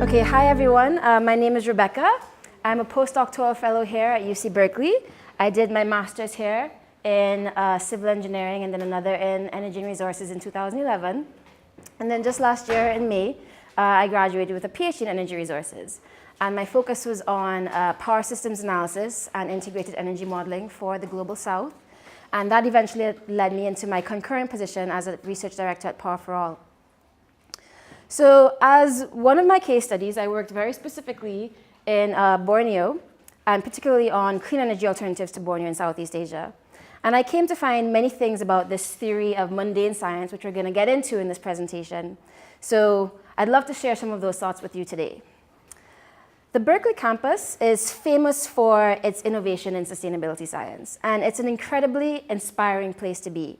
Okay, hi everyone. My name is Rebekah. I'm a postdoctoral fellow here at EAGxBerkeley. I did my master's here in civil engineering and then another in energy and resources in 2011. And then just last year in May, I graduated with a PhD in energy resources. And my focus was on power systems analysis and integrated energy modeling for the Global South. And that eventually led me into my concurrent position as a research director at Power for All. So as one of my case studies, I worked very specifically in Borneo, and particularly on clean energy alternatives to Borneo in Southeast Asia. And I came to find many things about this theory of mundane science, which we're going to get into in this presentation. So I'd love to share some of those thoughts with you today. The Berkeley campus is famous for its innovation in sustainability science, and it's an incredibly inspiring place to be.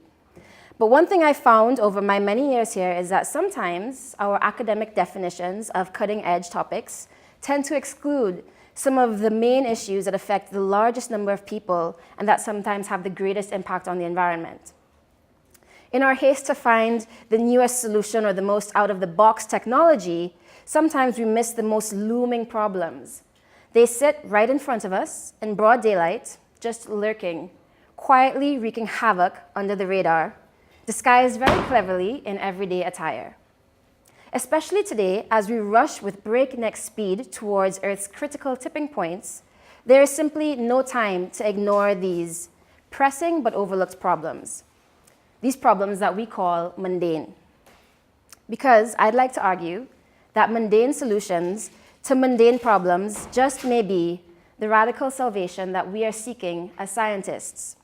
But one thing I found over my many years here is that sometimes our academic definitions of cutting-edge topics tend to exclude some of the main issues that affect the largest number of people and that sometimes have the greatest impact on the environment. In our haste to find the newest solution or the most out-of-the-box technology, sometimes we miss the most looming problems. They sit right in front of us in broad daylight, just lurking, quietly wreaking havoc under the radar, disguised very cleverly in everyday attire. Especially today, as we rush with breakneck speed towards Earth's critical tipping points, there is simply no time to ignore these pressing but overlooked problems. These problems that we call mundane. Because I'd like to argue that mundane solutions to mundane problems just may be the radical salvation that we are seeking as scientists.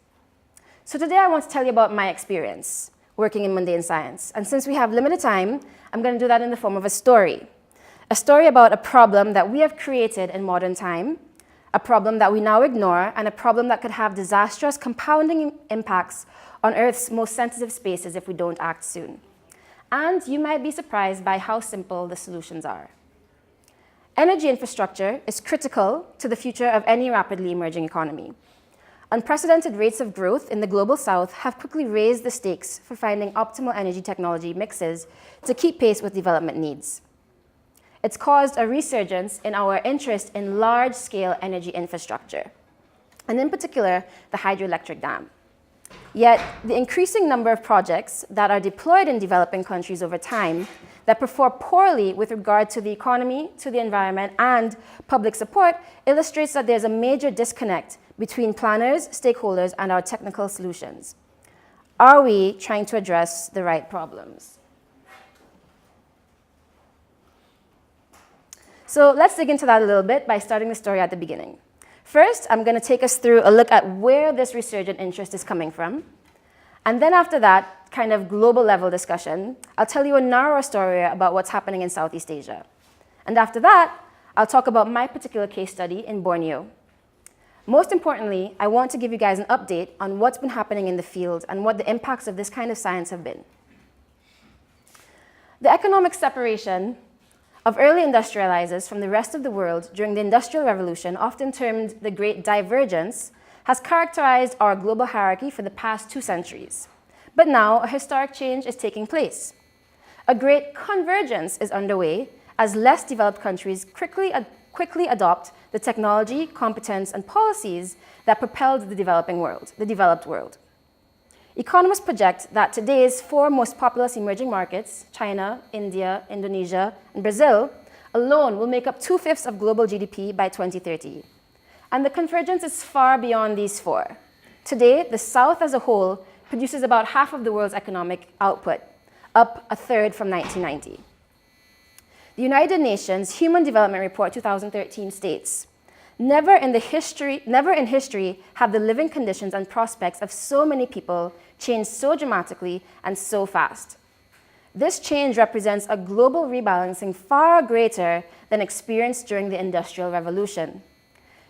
So today I want to tell you about my experience working in mundane science. And since we have limited time, I'm going to do that in the form of a story. A story about a problem that we have created in modern time, a problem that we now ignore, and a problem that could have disastrous compounding impacts on Earth's most sensitive spaces if we don't act soon. And you might be surprised by how simple the solutions are. Energy infrastructure is critical to the future of any rapidly emerging economy. Unprecedented rates of growth in the Global South have quickly raised the stakes for finding optimal energy technology mixes to keep pace with development needs. It's caused a resurgence in our interest in large-scale energy infrastructure, and in particular, the hydroelectric dam. Yet, the increasing number of projects that are deployed in developing countries over time that perform poorly with regard to the economy, to the environment, and public support illustrates that there's a major disconnect between planners, stakeholders, and our technical solutions. Are we trying to address the right problems? So let's dig into that a little bit by starting the story at the beginning. First, I'm going to take us through a look at where this resurgent interest is coming from. And then after that kind of global level discussion, I'll tell you a narrower story about what's happening in Southeast Asia. And after that, I'll talk about my particular case study in Borneo. Most importantly, I want to give you guys an update on what's been happening in the field and what the impacts of this kind of science have been. The economic separation of early industrializers from the rest of the world during the Industrial Revolution, often termed the Great Divergence, has characterized our global hierarchy for the past 2 centuries. But now a historic change is taking place. A great convergence is underway as less developed countries quickly adopt the technology, competence, and policies that propelled the developed world. Economists project that today's 4 most populous emerging markets, China, India, Indonesia, and Brazil, alone will make up 2/5 of global GDP by 2030. And the convergence is far beyond these 4. Today, the South as a whole produces about half of the world's economic output, up 1/3 from 1990. The United Nations Human Development Report 2013 states, never in history have the living conditions and prospects of so many people changed so dramatically and so fast. This change represents a global rebalancing far greater than experienced during the Industrial Revolution.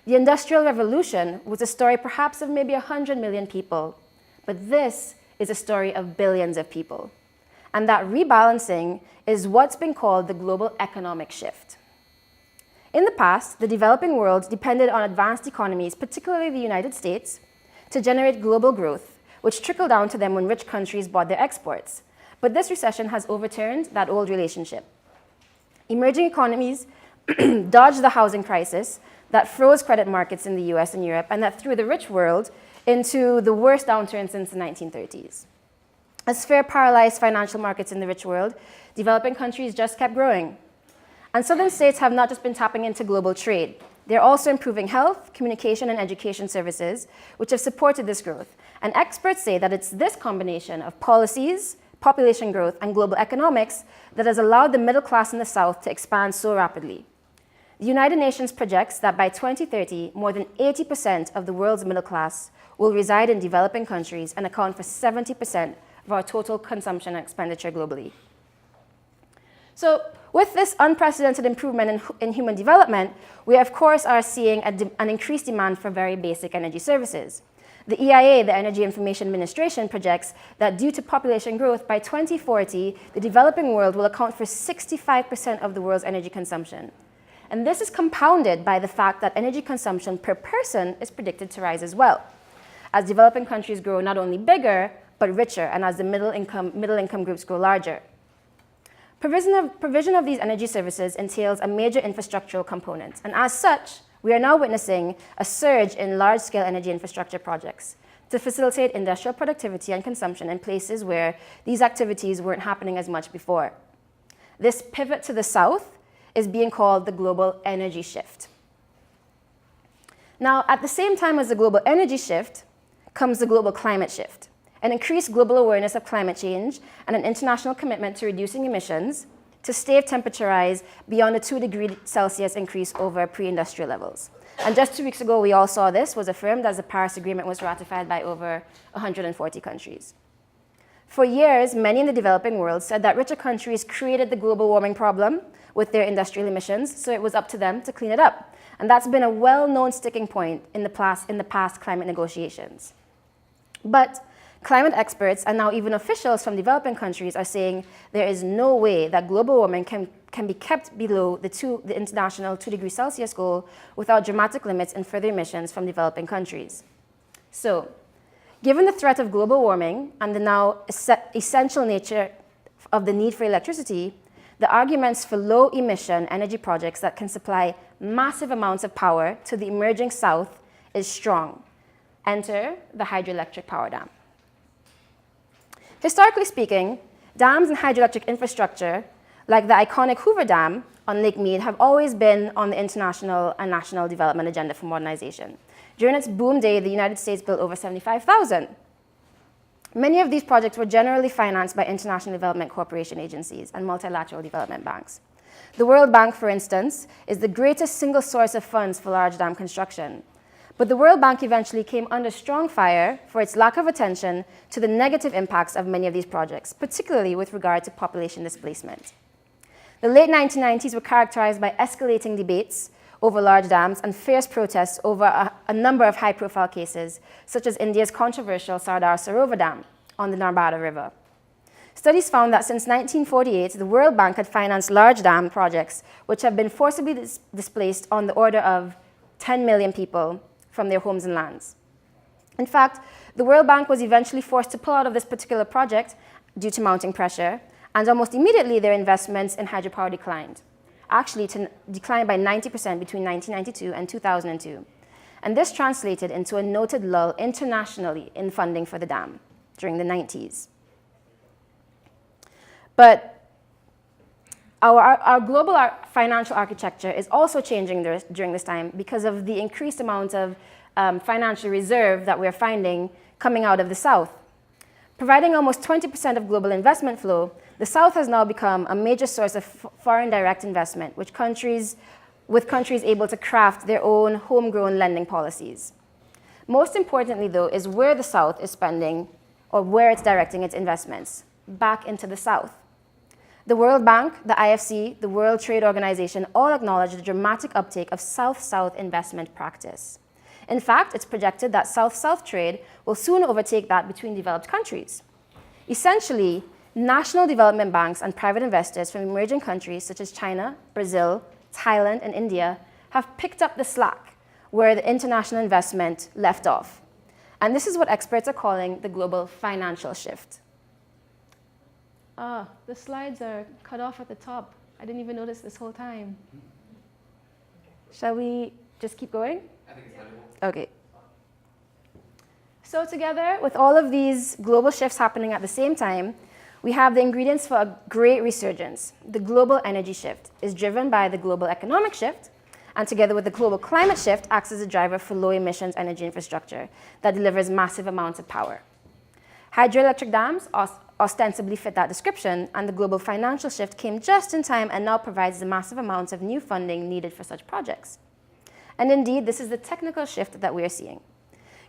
The Industrial Revolution was a story perhaps of maybe 100 million people, but this is a story of billions of people. And that rebalancing is what's been called the global economic shift. In the past, the developing world depended on advanced economies, particularly the United States, to generate global growth, which trickled down to them when rich countries bought their exports. But this recession has overturned that old relationship. Emerging economies dodged the housing crisis that froze credit markets in the US and Europe and that threw the rich world into the worst downturn since the 1930s. As fear paralyzed financial markets in the rich world, developing countries just kept growing. And southern states have not just been tapping into global trade. They're also improving health, communication, and education services, which have supported this growth. And experts say that it's this combination of policies, population growth, and global economics that has allowed the middle class in the South to expand so rapidly. The United Nations projects that by 2030, more than 80% of the world's middle class will reside in developing countries and account for 70% of our total consumption and expenditure globally. So with this unprecedented improvement in human development, we of course are seeing an increased demand for very basic energy services. The EIA, the Energy Information Administration, projects that due to population growth, by 2040, the developing world will account for 65% of the world's energy consumption. And this is compounded by the fact that energy consumption per person is predicted to rise as well, as developing countries grow not only bigger, but richer, and as the middle income groups grow larger. Provision of these energy services entails a major infrastructural component, and as such, we are now witnessing a surge in large-scale energy infrastructure projects to facilitate industrial productivity and consumption in places where these activities weren't happening as much before. This pivot to the south is being called the global energy shift. Now, at the same time as the global energy shift comes the global climate shift, an increased global awareness of climate change and an international commitment to reducing emissions to stave temperature rise beyond a 2°C increase over pre-industrial levels. And just 2 weeks ago, we all saw this was affirmed as the Paris Agreement was ratified by over 140 countries. For years, many in the developing world said that richer countries created the global warming problem with their industrial emissions, so it was up to them to clean it up. And that's been a well-known sticking point in the past climate negotiations. But climate experts and now even officials from developing countries are saying there is no way that global warming can be kept below the international 2°C goal without dramatic limits in further emissions from developing countries. So, given the threat of global warming and the now essential nature of the need for electricity, the arguments for low-emission energy projects that can supply massive amounts of power to the emerging South is strong. Enter the hydroelectric power dam. Historically speaking, dams and hydroelectric infrastructure, like the iconic Hoover Dam on Lake Mead, have always been on the international and national development agenda for modernization. During its boom day, the United States built over 75,000. Many of these projects were generally financed by international development cooperation agencies and multilateral development banks. The World Bank, for instance, is the greatest single source of funds for large dam construction. But the World Bank eventually came under strong fire for its lack of attention to the negative impacts of many of these projects, particularly with regard to population displacement. The late 1990s were characterized by escalating debates over large dams and fierce protests over a number of high-profile cases, such as India's controversial Sardar Sarovar Dam on the Narbada River. Studies found that since 1948, the World Bank had financed large dam projects which have been forcibly displaced on the order of 10 million people from their homes and lands. In fact, the World Bank was eventually forced to pull out of this particular project due to mounting pressure, and almost immediately their investments in hydropower declined. Actually, to decline by 90% between 1992 and 2002. And this translated into a noted lull internationally in funding for the dam during the 90s. But our global financial architecture is also changing during this time because of the increased amount of financial reserve that we're finding coming out of the South. Providing almost 20% of global investment flow, the South has now become a major source of foreign direct investment, with countries able to craft their own homegrown lending policies. Most importantly, though, is where the South is spending or where it's directing its investments, back into the South. The World Bank, the IFC, the World Trade Organization all acknowledge the dramatic uptake of South-South investment practice. In fact, it's projected that South-South trade will soon overtake that between developed countries. Essentially, national development banks and private investors from emerging countries such as China, Brazil, Thailand, and India have picked up the slack where the international investment left off. And this is what experts are calling the global financial shift. The slides are cut off at the top. I didn't even notice this whole time. Shall we just keep going? I think it's valuable. Okay. So together, with all of these global shifts happening at the same time, we have the ingredients for a great resurgence. The global energy shift is driven by the global economic shift, and together with the global climate shift, acts as a driver for low emissions energy infrastructure that delivers massive amounts of power. Hydroelectric dams ostensibly fit that description, and the global financial shift came just in time and now provides the massive amounts of new funding needed for such projects. And indeed, this is the technical shift that we are seeing.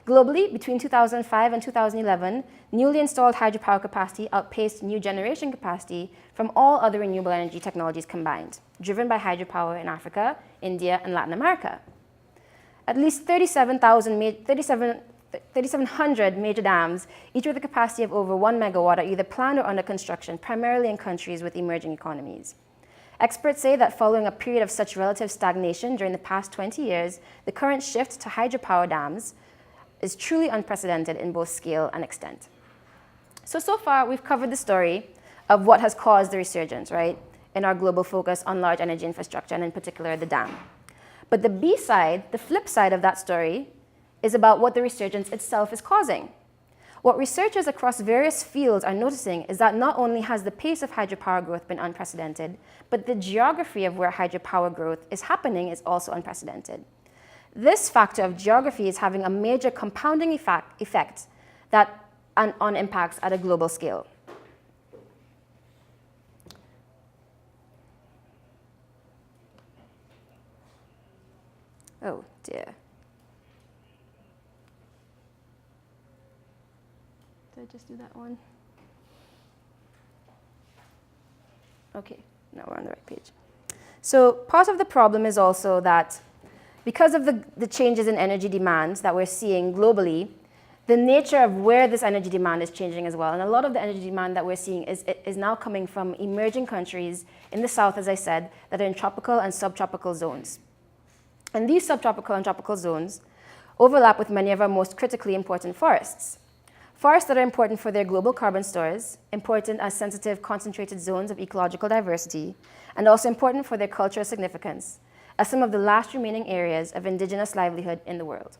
Globally, between 2005 and 2011, newly installed hydropower capacity outpaced new generation capacity from all other renewable energy technologies combined, driven by hydropower in Africa, India, and Latin America. At least 3,700 major dams, each with a capacity of over 1 megawatt, are either planned or under construction, primarily in countries with emerging economies. Experts say that following a period of such relative stagnation during the past 20 years, the current shift to hydropower dams is truly unprecedented in both scale and extent. So far, we've covered the story of what has caused the resurgence, right, in our global focus on large energy infrastructure, and in particular, the dam. But the B side, the flip side of that story, is about what the resurgence itself is causing. What researchers across various fields are noticing is that not only has the pace of hydropower growth been unprecedented, but the geography of where hydropower growth is happening is also unprecedented. This factor of geography is having a major compounding effect on impacts at a global scale. Oh dear. Did I just do that one? Okay, now we're on the right page. So part of the problem is also that because of the changes in energy demand that we're seeing globally, the nature of where this energy demand is changing as well. And a lot of the energy demand that we're seeing is now coming from emerging countries in the south, as I said, that are in tropical and subtropical zones. And these subtropical and tropical zones overlap with many of our most critically important forests. Forests that are important for their global carbon stores, important as sensitive concentrated zones of ecological diversity, and also important for their cultural significance, as some of the last remaining areas of indigenous livelihood in the world.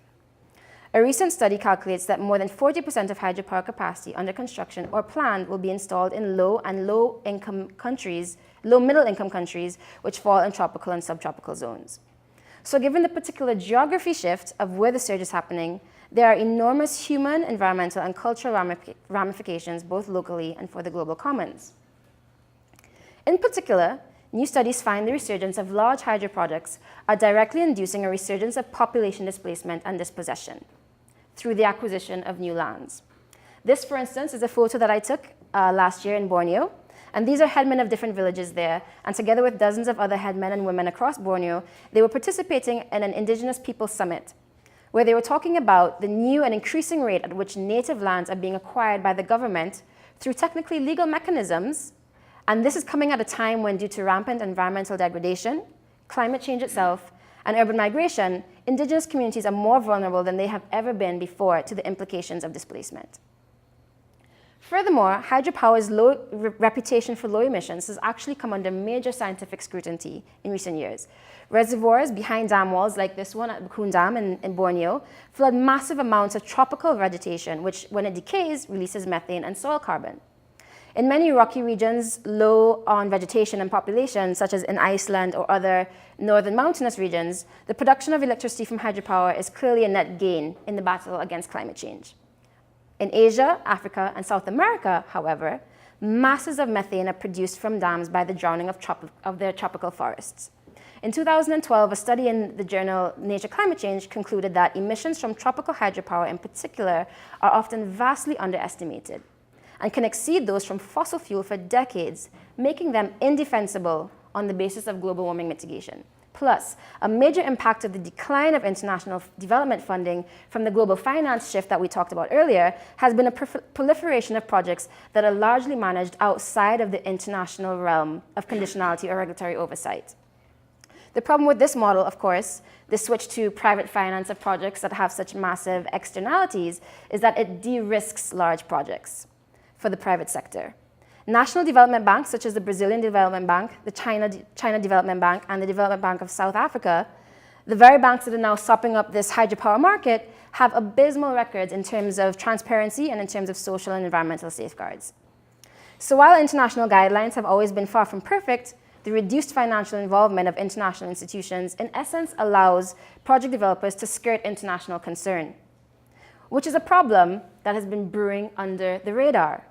A recent study calculates that more than 40% of hydropower capacity under construction or planned will be installed in low and middle income countries, which fall in tropical and subtropical zones. So given the particular geography shift of where the surge is happening, there are enormous human, environmental, and cultural ramifications, both locally and for the global commons. In particular, new studies find the resurgence of large hydro projects are directly inducing a resurgence of population displacement and dispossession through the acquisition of new lands. This, for instance, is a photo that I took last year in Borneo. And these are headmen of different villages there. And together with dozens of other headmen and women across Borneo, they were participating in an Indigenous Peoples Summit, where they were talking about the new and increasing rate at which native lands are being acquired by the government through technically legal mechanisms. And this is coming at a time when, due to rampant environmental degradation, climate change itself, and urban migration, Indigenous communities are more vulnerable than they have ever been before to the implications of displacement. Furthermore, hydropower's reputation for low emissions has actually come under major scientific scrutiny in recent years. Reservoirs behind dam walls, like this one at Bakun Dam in Borneo, flood massive amounts of tropical vegetation, which, when it decays, releases methane and soil carbon. In many rocky regions low on vegetation and population, such as in Iceland or other northern mountainous regions, the production of electricity from hydropower is clearly a net gain in the battle against climate change. In Asia, Africa, and South America, however, masses of methane are produced from dams by the drowning of their tropical forests. In 2012, a study in the journal Nature Climate Change concluded that emissions from tropical hydropower in particular are often vastly underestimated and can exceed those from fossil fuel for decades, making them indefensible on the basis of global warming mitigation. Plus, a major impact of the decline of international development funding from the global finance shift that we talked about earlier has been a proliferation of projects that are largely managed outside of the international realm of conditionality or regulatory oversight. The problem with this model, of course, the switch to private finance of projects that have such massive externalities, is that it de-risks large projects for the private sector. National development banks, such as the Brazilian Development Bank, the China Development Bank, and the Development Bank of South Africa, The very banks that are now sopping up this hydropower market have abysmal records in terms of transparency and in terms of social and environmental safeguards. So while international guidelines have always been far from perfect, the reduced financial involvement of international institutions in essence allows project developers to skirt international concern, which is a problem that has been brewing under the radar.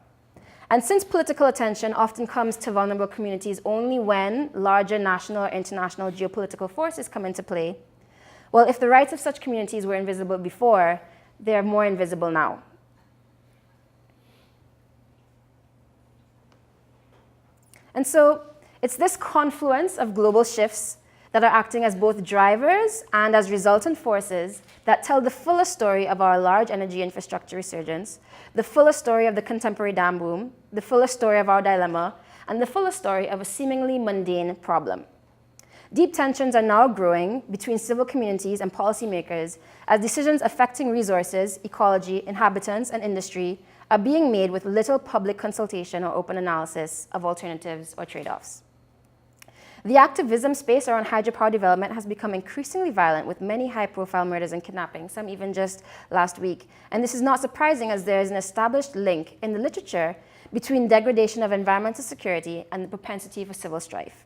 And since political attention often comes to vulnerable communities only when larger national or international geopolitical forces come into play, well, if the rights of such communities were invisible before, they are more invisible now. And so it's this confluence of global shifts that are acting as both drivers and as resultant forces that tell the fullest story of our large energy infrastructure resurgence, the fullest story of the contemporary dam boom, the fullest story of our dilemma, and the fullest story of a seemingly mundane problem. Deep tensions are now growing between civil communities and policymakers as decisions affecting resources, ecology, inhabitants, and industry are being made with little public consultation or open analysis of alternatives or trade-offs. The activism space around hydropower development has become increasingly violent with many high-profile murders and kidnappings, some even just last week. And this is not surprising as there is an established link in the literature between degradation of environmental security and the propensity for civil strife.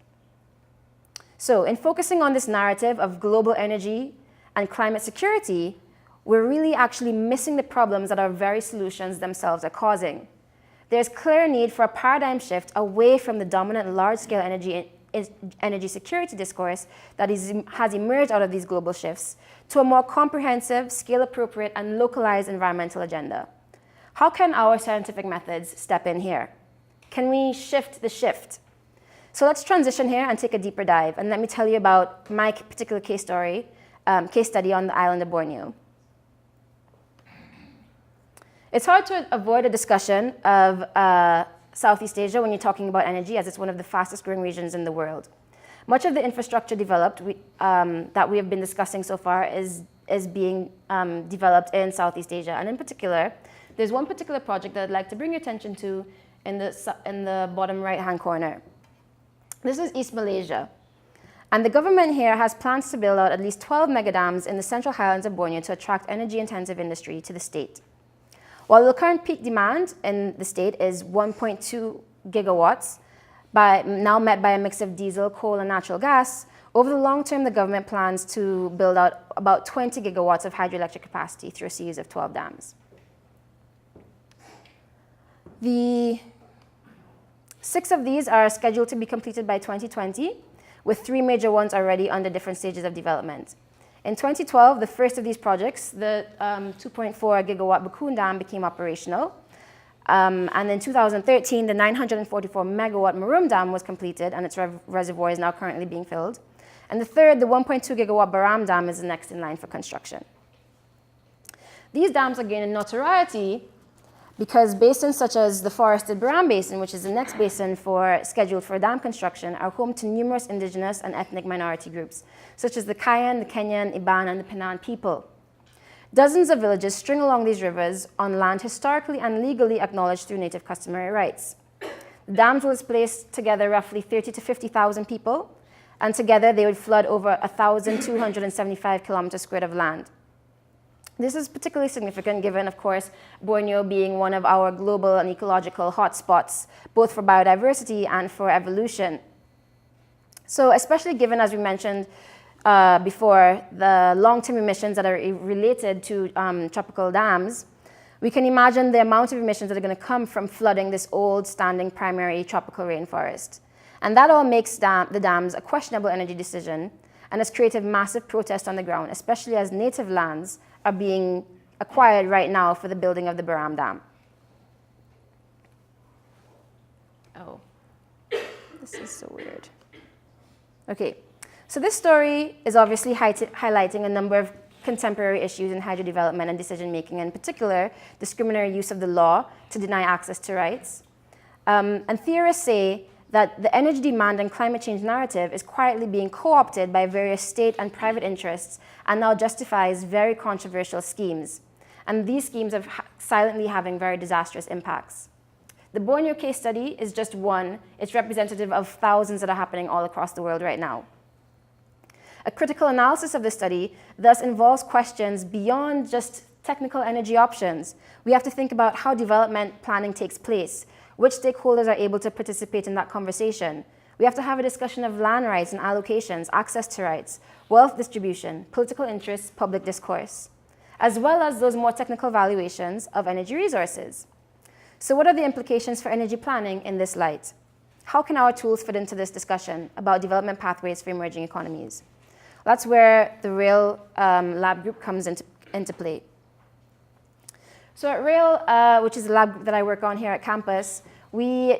So in focusing on this narrative of global energy and climate security, we're really actually missing the problems that our very solutions themselves are causing. There's clear need for a paradigm shift away from the dominant large-scale energy security discourse that has emerged out of these global shifts to a more comprehensive, scale-appropriate, and localized environmental agenda. How can our scientific methods step in here? Can we shift the shift? So let's transition here and take a deeper dive, and let me tell you about my particular case study on the island of Borneo. It's hard to avoid a discussion of Southeast Asia when you're talking about energy, as it's one of the fastest growing regions in the world. Much of the infrastructure developed that we have been discussing so far is being developed in Southeast Asia. And in particular, there's one particular project that I'd like to bring your attention to in the bottom right-hand corner. This is East Malaysia. And the government here has plans to build out at least 12 megadams in the central highlands of Borneo to attract energy-intensive industry to the state. While the current peak demand in the state is 1.2 gigawatts, now met by a mix of diesel, coal, and natural gas, over the long term, the government plans to build out about 20 gigawatts of hydroelectric capacity through a series of 12 dams. The 6 of these are scheduled to be completed by 2020, with 3 major ones already under different stages of development. In 2012, the first of these projects, the 2.4 gigawatt Bakun Dam, became operational. And in 2013, the 944 megawatt Marum Dam was completed, and its reservoir is now currently being filled. And the third, the 1.2 gigawatt Baram Dam, is the next in line for construction. These dams are gaining notoriety because basins such as the forested Baram Basin, which is the next basin scheduled for dam construction, are home to numerous indigenous and ethnic minority groups, such as the Kayan, the Kenyan, Iban, and the Penan people. Dozens of villages string along these rivers on land historically and legally acknowledged through native customary rights. The dams will displace together roughly 30 to 50,000 people, and together they would flood over 1,275 kilometers squared of land. This is particularly significant given, of course, Borneo being one of our global and ecological hotspots, both for biodiversity and for evolution. So especially given, as we mentioned before, the long-term emissions that are related to tropical dams, we can imagine the amount of emissions that are going to come from flooding this old standing primary tropical rainforest. And that all makes the dams a questionable energy decision and has created massive protest on the ground, especially as native lands are being acquired right now for the building of the Baram Dam. Oh, this is so weird. Okay, so this story is obviously highlighting a number of contemporary issues in hydro development and decision-making, in particular, discriminatory use of the law to deny access to rights. And theorists say that the energy demand and climate change narrative is quietly being co-opted by various state and private interests and now justifies very controversial schemes. And these schemes are silently having very disastrous impacts. The Borneo case study is just one. It's representative of thousands that are happening all across the world right now. A critical analysis of the study thus involves questions beyond just technical energy options. We have to think about how development planning takes place, which stakeholders are able to participate in that conversation. We have to have a discussion of land rights and allocations, access to rights, wealth distribution, political interests, public discourse, as well as those more technical valuations of energy resources. So what are the implications for energy planning in this light? How can our tools fit into this discussion about development pathways for emerging economies? That's where the RAIL lab group comes into play. So at RAIL, which is the lab group that I work on here at campus, we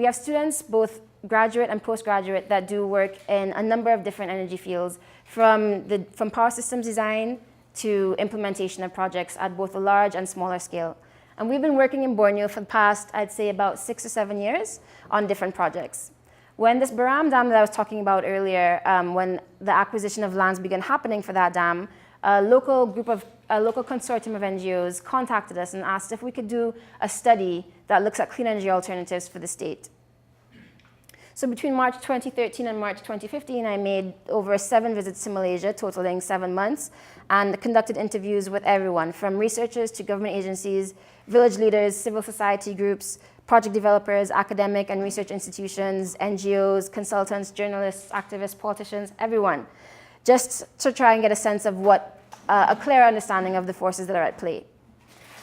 have students, both graduate and postgraduate, that do work in a number of different energy fields, from power systems design to implementation of projects at both a large and smaller scale. And we've been working in Borneo for the past, I'd say, about 6 or 7 years on different projects. When this Baram Dam that I was talking about earlier, when the acquisition of lands began happening for that dam, a local consortium of NGOs contacted us and asked if we could do a study that looks at clean energy alternatives for the state. So between March 2013 and March 2015, I made over 7 visits to Malaysia, totaling 7 months, and conducted interviews with everyone, from researchers to government agencies, village leaders, civil society groups, project developers, academic and research institutions, NGOs, consultants, journalists, activists, politicians, everyone, just to try and get a sense of a clear understanding of the forces that are at play.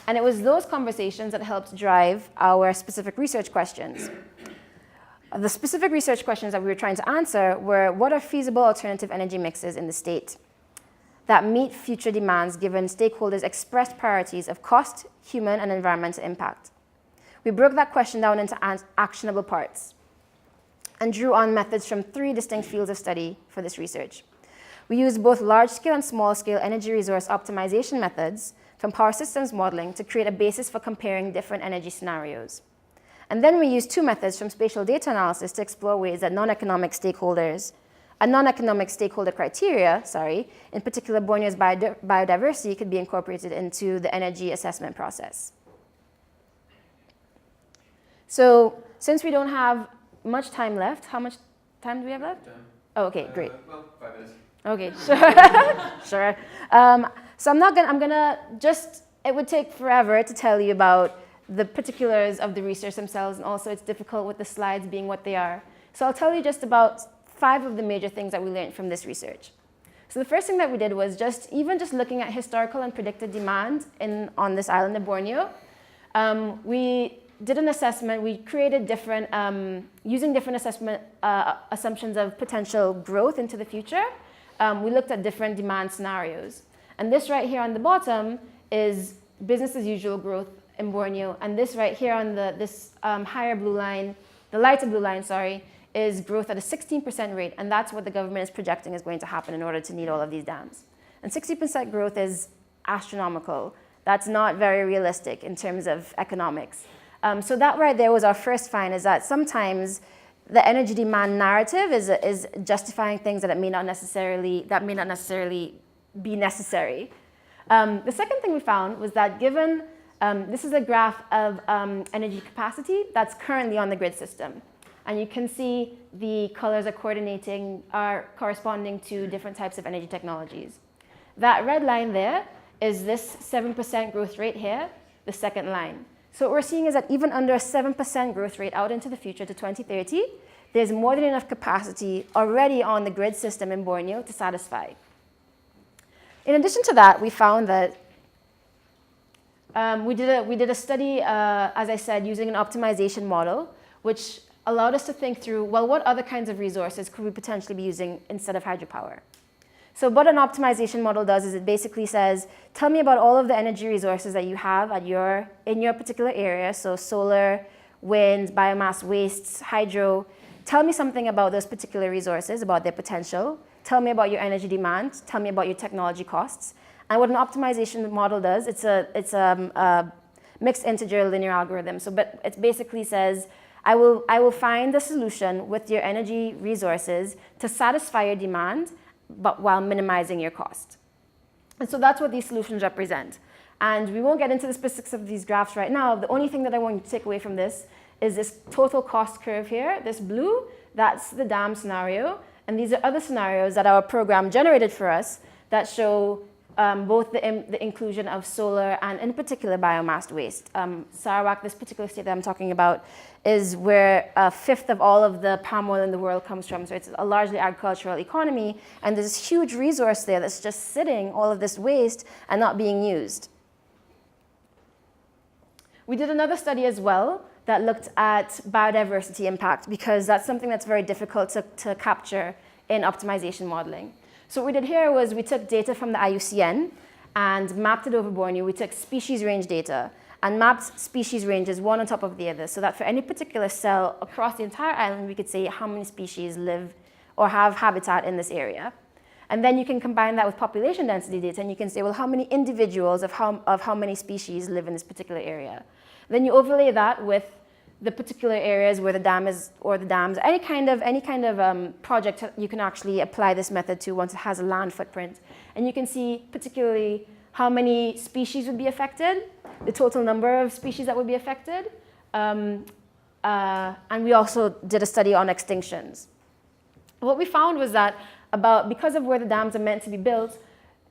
And it was those conversations that helped drive our specific research questions. The specific research questions that we were trying to answer were, what are feasible alternative energy mixes in the state that meet future demands given stakeholders' expressed priorities of cost, human, and environmental impact? We broke that question down into actionable parts and drew on methods from 3 distinct fields of study for this research. We used both large-scale and small-scale energy resource optimization methods from power systems modeling to create a basis for comparing different energy scenarios. And then we used 2 methods from spatial data analysis to explore ways that non-economic stakeholder criteria, in particular Borneo's biodiversity, could be incorporated into the energy assessment process. So since we don't have much time left, how much time do we have left? Oh, okay, great. Well, 5 minutes. Okay, sure. Sure. So it would take forever to tell you about the particulars of the research themselves, and also it's difficult with the slides being what they are. So I'll tell you just about 5 of the major things that we learned from this research. So the first thing that we did was just looking at historical and predicted demand on this island of Borneo. We did an assessment. We created using different assessment assumptions of potential growth into the future. We looked at different demand scenarios. And this right here on the bottom is business as usual growth in Borneo. And this right here on this higher blue line, the lighter blue line, is growth at a 16% rate. And that's what the government is projecting is going to happen in order to need all of these dams. And 60% growth is astronomical. That's not very realistic in terms of economics. So that right there was our first find, is that sometimes the energy demand narrative is justifying things that may not necessarily be necessary. The second thing we found was that given, this is a graph of energy capacity that's currently on the grid system. And you can see the colors are corresponding to different types of energy technologies. That red line there is this 7% growth rate here, the second line. So what we're seeing is that even under a 7% growth rate out into the future to 2030, there's more than enough capacity already on the grid system in Borneo to satisfy. In addition to that, we found that we did a study, as I said, using an optimization model, which allowed us to think through, well, what other kinds of resources could we potentially be using instead of hydropower? So what an optimization model does is it basically says, tell me about all of the energy resources that you have in your particular area, so solar, wind, biomass wastes, hydro. Tell me something about those particular resources, about their potential. Tell me about your energy demand. Tell me about your technology costs. And what an optimization model does, it's a mixed integer linear algorithm. But it basically says, I will find the solution with your energy resources to satisfy your demand, but while minimizing your cost. And so that's what these solutions represent. And we won't get into the specifics of these graphs right now. The only thing that I want you to take away from this is this total cost curve here. This blue, that's the dam scenario. And these are other scenarios that our program generated for us that show both the inclusion of solar and, in particular, biomass waste. Sarawak, this particular state that I'm talking about, is where a fifth of all of the palm oil in the world comes from. So it's a largely agricultural economy, and there's this huge resource there that's just sitting, all of this waste, and not being used. We did another study as well that looked at biodiversity impact, because that's something that's very difficult to capture in optimization modeling. So what we did here was we took data from the IUCN and mapped it over Borneo. We took species range data and mapped species ranges one on top of the other, so that for any particular cell across the entire island, we could say how many species live or have habitat in this area. And then you can combine that with population density data, and you can say, well, how many individuals of how many species live in this particular area? Then you overlay that with the particular areas where the dam is, or the dams, any kind of project you can actually apply this method to once it has a land footprint. And you can see particularly how many species would be affected, the total number of species that would be affected, and we also did a study on extinctions. What we found was that because of where the dams are meant to be built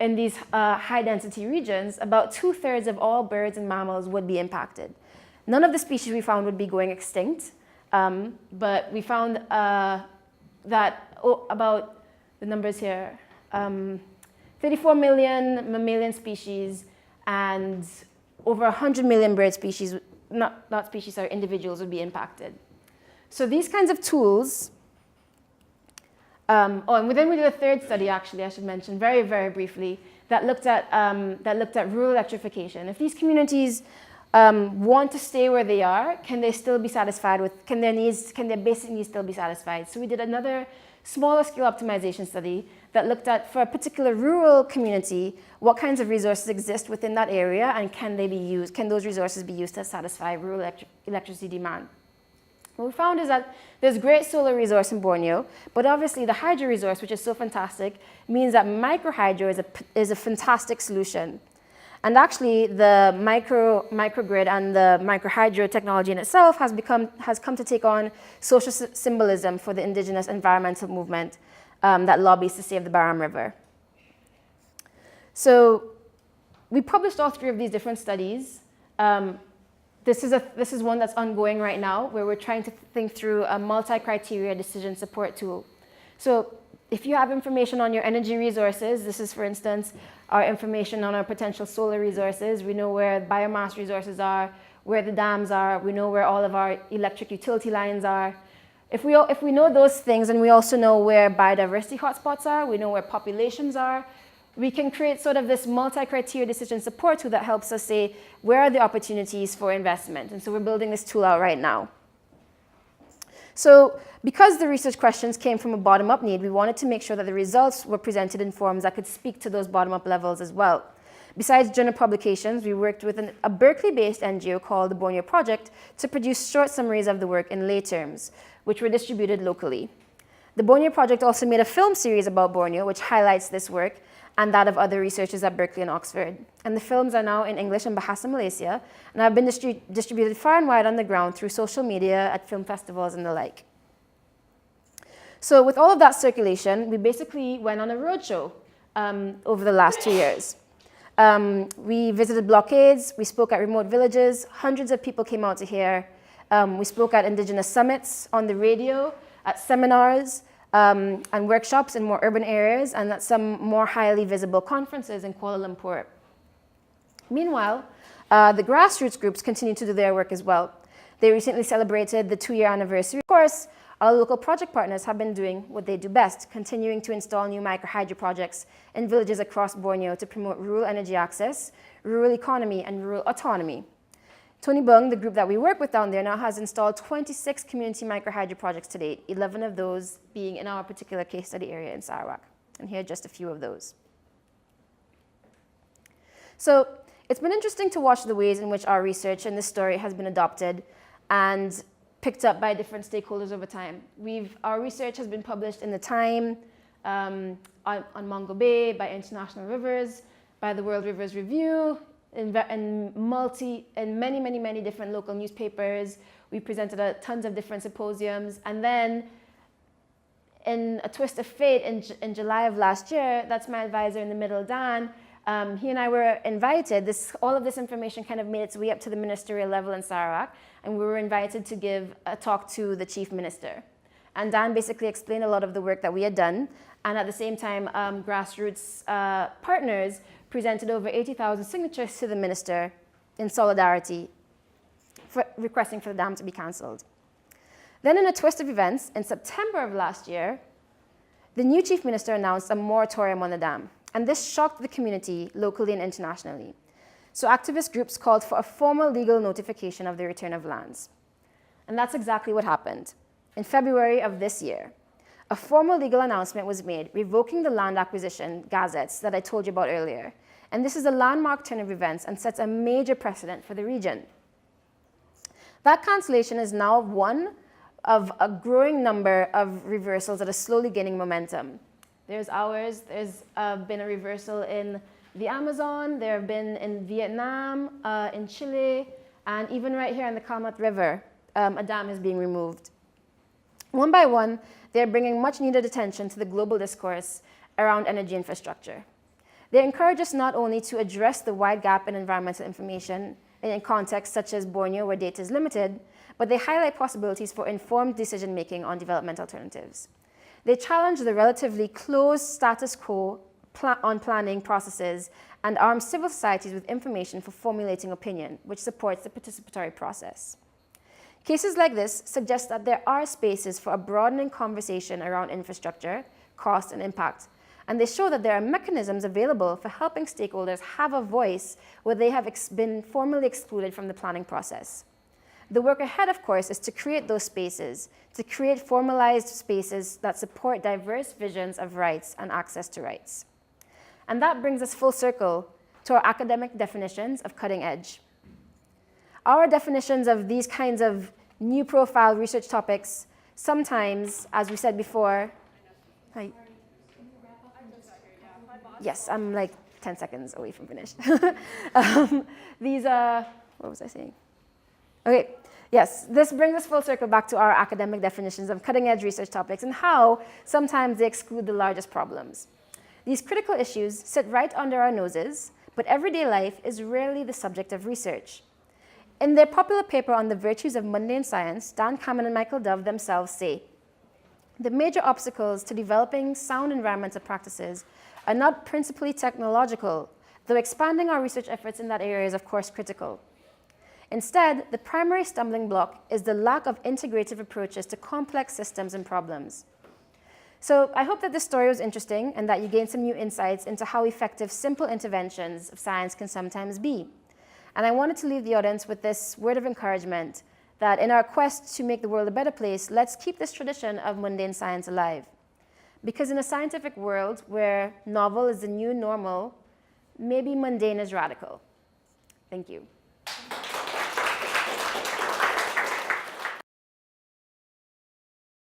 in these high-density regions, about 2/3 of all birds and mammals would be impacted. None of the species we found would be going extinct, but we found that about the numbers here, 34 million mammalian species and over 100 million bird species, not species, sorry, individuals would be impacted. So these kinds of tools, and then we did a third study, actually, I should mention very, very briefly, that looked at rural electrification. If these communities want to stay where they are, can they still be satisfied with, can their basic needs still be satisfied? So we did another smaller scale optimization study that looked at, for a particular rural community, what kinds of resources exist within that area, and can those resources be used to satisfy rural electricity demand? What we found is that there's great solar resource in Borneo, but obviously the hydro resource, which is so fantastic, means that microhydro is a fantastic solution. And actually, the microgrid and the microhydro technology in itself has come to take on social symbolism for the indigenous environmental movement that lobbies to save the Baram River. So we published all three of these different studies. This is one that's ongoing right now, where we're trying to think through a multi-criteria decision support tool. So if you have information on your energy resources, this is, for instance, our information on our potential solar resources. We know where biomass resources are, where the dams are. We know where all of our electric utility lines are. If we know those things, and we also know where biodiversity hotspots are, we know where populations are, we can create sort of this multi-criteria decision support tool that helps us say, where are the opportunities for investment? And so we're building this tool out right now. So because the research questions came from a bottom-up need, we wanted to make sure that the results were presented in forms that could speak to those bottom-up levels as well. Besides journal publications, we worked with a Berkeley-based NGO called the Borneo Project to produce short summaries of the work in lay terms, which were distributed locally. The Borneo Project also made a film series about Borneo, which highlights this work and that of other researchers at Berkeley and Oxford. And the films are now in English and Bahasa Malaysia, and have been distributed far and wide on the ground through social media, at film festivals, and the like. So with all of that circulation, we basically went on a roadshow over the last 2 years. We visited blockades, we spoke at remote villages, hundreds of people came out to hear. We spoke at indigenous summits, on the radio, at seminars, and workshops in more urban areas, and at some more highly visible conferences in Kuala Lumpur. Meanwhile, the grassroots groups continue to do their work as well. They recently celebrated the 2-year anniversary. Of course, our local project partners have been doing what they do best, continuing to install new microhydro projects in villages across Borneo to promote rural energy access, rural economy, and rural autonomy. Tony Bung, the group that we work with down there, now has installed 26 community microhydro projects to date, 11 of those being in our particular case study area in Sarawak. And here are just a few of those. So it's been interesting to watch the ways in which our research and this story has been adopted and picked up by different stakeholders over time. Our research has been published in The Time, on Mongo Bay, by International Rivers, by the World Rivers Review, in many, many, many different local newspapers. We presented at tons of different symposiums. And then in a twist of fate, in July of last year, that's my advisor in the middle, Dan, he and I were invited. All of this information kind of made its way up to the ministerial level in Sarawak, and we were invited to give a talk to the chief minister. And Dan basically explained a lot of the work that we had done, and at the same time, grassroots partners presented over 80,000 signatures to the minister in solidarity, requesting for the dam to be cancelled. Then in a twist of events, in September of last year, the new chief minister announced a moratorium on the dam. And this shocked the community locally and internationally. So activist groups called for a formal legal notification of the return of lands. And that's exactly what happened. In February of this year, a formal legal announcement was made revoking the land acquisition gazettes that I told you about earlier. And this is a landmark turn of events and sets a major precedent for the region. That cancellation is now one of a growing number of reversals that are slowly gaining momentum. There's ours, there's been a reversal in the Amazon, there have been in Vietnam, in Chile, and even right here in the Kalmat River, a dam is being removed. One by one, they're bringing much needed attention to the global discourse around energy infrastructure. They encourage us not only to address the wide gap in environmental information in contexts such as Borneo where data is limited, but they highlight possibilities for informed decision-making on development alternatives. They challenge the relatively closed status quo on planning processes and arm civil societies with information for formulating opinion, which supports the participatory process. Cases like this suggest that there are spaces for a broadening conversation around infrastructure, cost, and impact, and they show that there are mechanisms available for helping stakeholders have a voice where they have been formally excluded from the planning process. The work ahead, of course, is to create those spaces, to create formalized spaces that support diverse visions of rights and access to rights. And that brings us full circle to our academic definitions of cutting edge. Our definitions of these kinds of new profile research topics sometimes, as we said before, yes, I'm like 10 seconds away from finished. What was I saying? Okay, yes, this brings us full circle back to our academic definitions of cutting-edge research topics and how sometimes they exclude the largest problems. These critical issues sit right under our noses, but everyday life is rarely the subject of research. In their popular paper on the virtues of mundane science, Dan Kamen and Michael Dove themselves say, the major obstacles to developing sound environmental practices are not principally technological, though expanding our research efforts in that area is of course critical. Instead, the primary stumbling block is the lack of integrative approaches to complex systems and problems. So I hope that this story was interesting and that you gained some new insights into how effective simple interventions of science can sometimes be. And I wanted to leave the audience with this word of encouragement that in our quest to make the world a better place, let's keep this tradition of mundane science alive. Because in a scientific world where novel is the new normal, maybe mundane is radical. Thank you.